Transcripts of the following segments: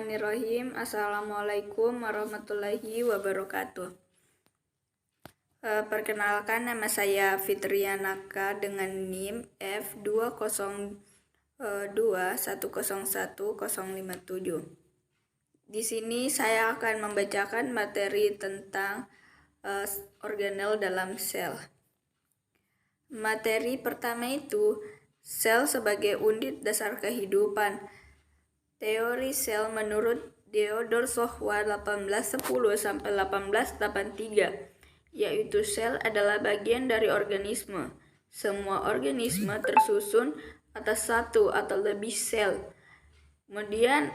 Bismillahirrahmanirrahim. Assalamualaikum warahmatullahi wabarakatuh. Perkenalkan, nama saya Fitrianaka dengan NIM F202101057. Di sini saya akan membacakan materi tentang organel dalam sel. Materi pertama itu sel sebagai unit dasar kehidupan. Teori sel menurut Theodor Sohwa 1810-1883, yaitu sel adalah bagian dari organisme. Semua organisme tersusun atas satu atau lebih sel. Kemudian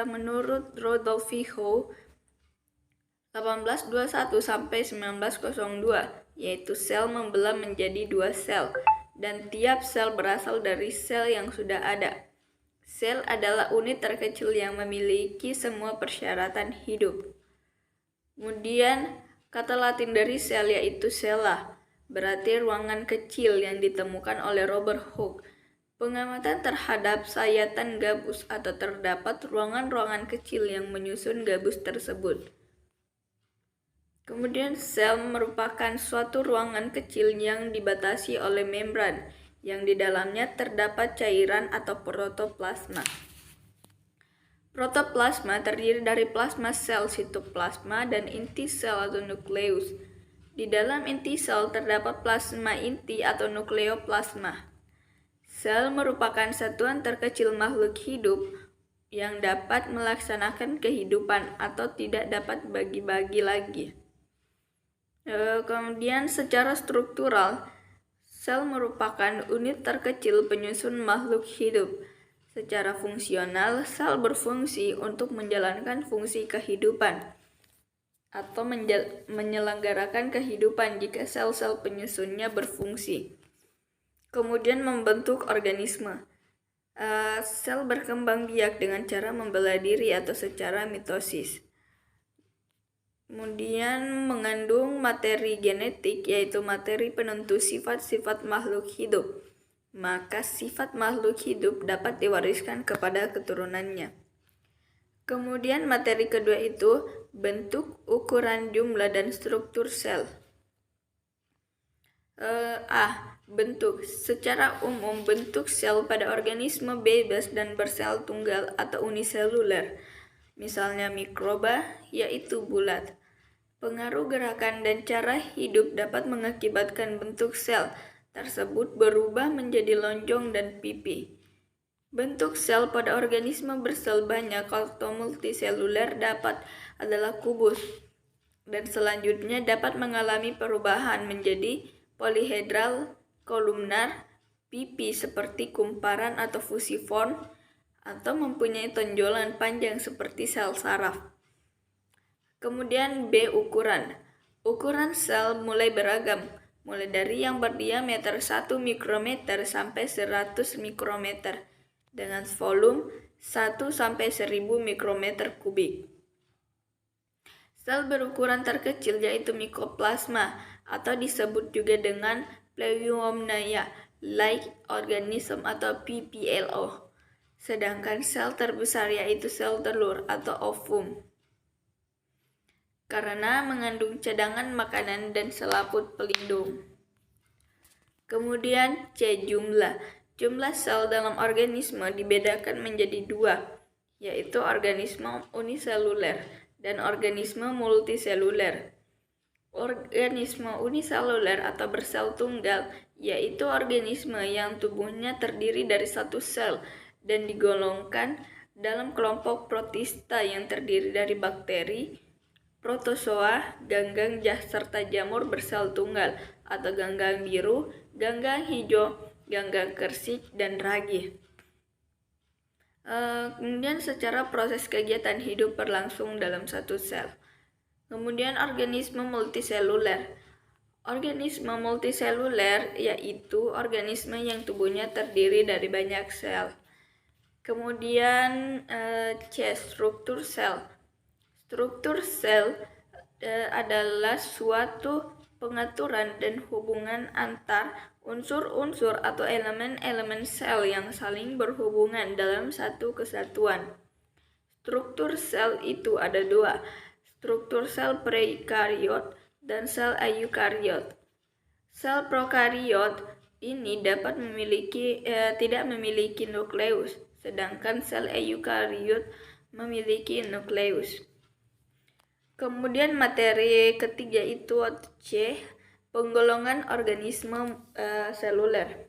menurut Rudolf Virchow 1821-1902, yaitu sel membelah menjadi dua sel, dan tiap sel berasal dari sel yang sudah ada. Sel adalah unit terkecil yang memiliki semua persyaratan hidup. Kemudian, kata Latin dari sel yaitu cella, berarti ruangan kecil yang ditemukan oleh Robert Hooke. Pengamatan terhadap sayatan gabus atau terdapat ruangan-ruangan kecil yang menyusun gabus tersebut. Kemudian, sel merupakan suatu ruangan kecil yang dibatasi oleh membran, yang di dalamnya terdapat cairan atau protoplasma. Protoplasma terdiri dari plasma sel, sitoplasma, dan inti sel atau nukleus. Di dalam inti sel terdapat plasma inti atau nukleoplasma. Sel merupakan satuan terkecil makhluk hidup yang dapat melaksanakan kehidupan atau tidak dapat bagi-bagi lagi. Kemudian secara struktural, sel merupakan unit terkecil penyusun makhluk hidup. Secara fungsional, sel berfungsi untuk menjalankan fungsi kehidupan atau menyelenggarakan kehidupan jika sel-sel penyusunnya berfungsi. Kemudian membentuk organisme. Sel berkembang biak dengan cara membelah diri atau secara mitosis. Kemudian mengandung materi genetik, yaitu materi penentu sifat-sifat makhluk hidup. Maka sifat makhluk hidup dapat diwariskan kepada keturunannya. Kemudian materi kedua itu bentuk, ukuran, jumlah, dan struktur sel. Bentuk. Secara umum, bentuk sel pada organisme bebas dan bersel tunggal atau uniseluler. Misalnya mikroba, yaitu bulat. Pengaruh gerakan dan cara hidup dapat mengakibatkan bentuk sel tersebut berubah menjadi lonjong dan pipi. Bentuk sel pada organisme bersel banyak atau multiseluler adalah kubus, dan selanjutnya dapat mengalami perubahan menjadi polihedral, kolumnar, pipi seperti kumparan atau fusiform, atau mempunyai tonjolan panjang seperti sel saraf. Kemudian B. Ukuran. Ukuran sel mulai beragam, mulai dari yang berdiameter 1 mikrometer sampai 100 mikrometer, dengan volume 1 sampai 1000 mikrometer kubik. Sel berukuran terkecil yaitu mikroplasma, atau disebut juga dengan Pleomnia-like organism atau PPLO. Sedangkan sel terbesar yaitu sel telur atau ovum, karena mengandung cadangan makanan dan selaput pelindung. Kemudian C. Jumlah. Jumlah sel dalam organisme dibedakan menjadi dua, yaitu organisme uniseluler dan organisme multiseluler. Organisme uniseluler atau bersel tunggal yaitu organisme yang tubuhnya terdiri dari satu sel dan digolongkan dalam kelompok protista yang terdiri dari bakteri, protozoa, ganggang serta jamur bersel tunggal atau ganggang biru, ganggang hijau, ganggang kersik, dan ragi. Kemudian secara proses kegiatan hidup berlangsung dalam satu sel. Kemudian organisme multiseluler. Organisme multiseluler yaitu organisme yang tubuhnya terdiri dari banyak sel. Kemudian C. Struktur sel. Struktur sel adalah suatu pengaturan dan hubungan antar unsur-unsur atau elemen-elemen sel yang saling berhubungan dalam satu kesatuan. Struktur sel itu ada dua, struktur sel preukariot dan sel eukariot. Sel prokariot ini tidak memiliki nukleus, sedangkan sel eukariot memiliki nukleus. Kemudian materi ketiga itu C, penggolongan organisme seluler.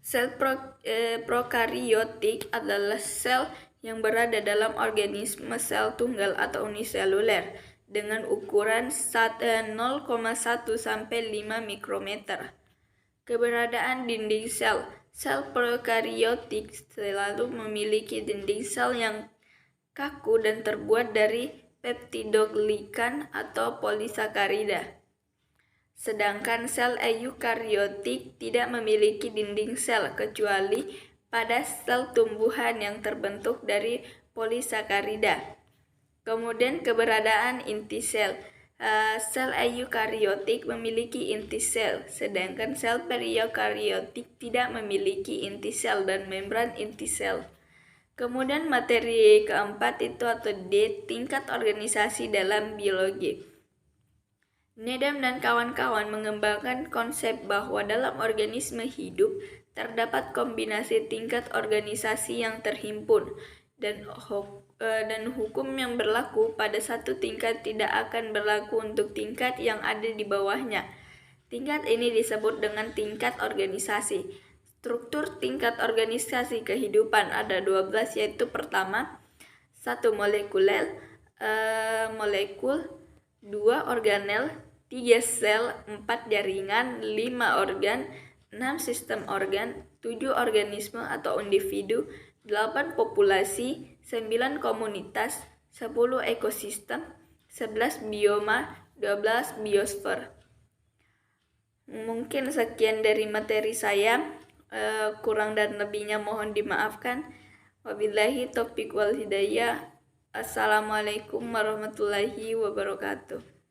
Sel prokariotik adalah sel yang berada dalam organisme sel tunggal atau uniseluler dengan ukuran 0,1 sampai 5 mikrometer. Keberadaan dinding sel. Sel prokariotik selalu memiliki dinding sel yang kaku dan terbuat dari peptidoglikan atau polisakarida. Sedangkan sel eukariotik tidak memiliki dinding sel kecuali pada sel tumbuhan yang terbentuk dari polisakarida. Kemudian keberadaan inti sel. Sel eukariotik memiliki inti sel, sedangkan sel periukariotik tidak memiliki inti sel dan membran inti sel. Kemudian materi keempat itu atau D, tingkat organisasi dalam biologi. Needham dan kawan-kawan mengembangkan konsep bahwa dalam organisme hidup terdapat kombinasi tingkat organisasi yang terhimpun dan hukum yang berlaku pada satu tingkat tidak akan berlaku untuk tingkat yang ada di bawahnya. Tingkat ini disebut dengan tingkat organisasi. Struktur tingkat organisasi kehidupan ada 12, yaitu pertama, 1 molekul, 2 organel, 3 sel, 4 jaringan, 5 organ, 6 sistem organ, 7 organisme atau individu, 8 populasi, 9 komunitas, 10 ekosistem, 11 bioma, 12 biosfer. Mungkin sekian dari materi saya, kurang dan lebihnya mohon dimaafkan. Wabillahi taufiq wal hidayah. Assalamualaikum warahmatullahi wabarakatuh.